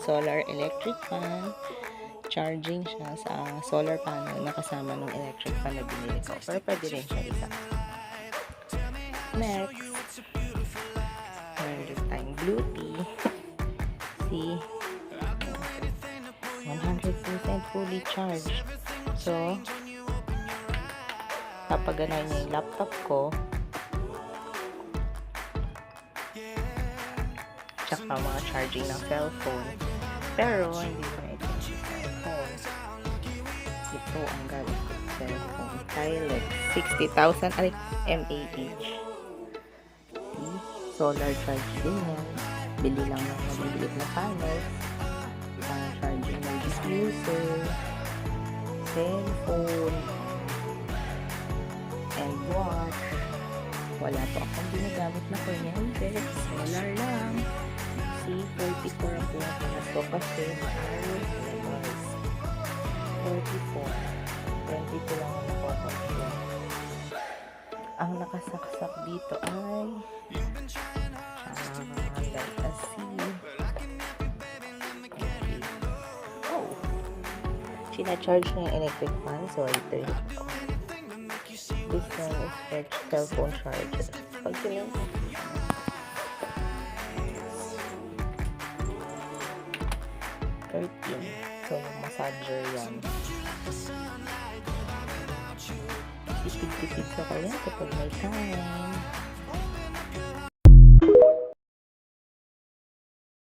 solar electric fan. Charging siya sa solar panel na kasama ng electric fan na binili ko. Pero pwede rin siya isa. Next, meron din tayong blue tea. See? 100% fully charged. So, papaganayin niya yung laptop ko. Tsaka mga charging ng cellphone. Pero, hindi ko na ito yung cellphone. Ito ang gamit ko sa cellphone. Pilot. 60,000 mAh. Solar charge din yan. Bili lang ng mabiliit na panel. Charging ng diffuser, cellphone, and watch. Wala po akong ginagamit na kuryente. Solar lang. See, 44 ang pinapanas ko kasi 44. 22 lang ang napopas ko. Ang nakasaksak dito ay Delta C. Sina-charge na yung electric fan, so I turn it off. This one is for cellphone charger. Pag sila 13. So, massager yan. Tipid-tipid sa kaya kapag may time.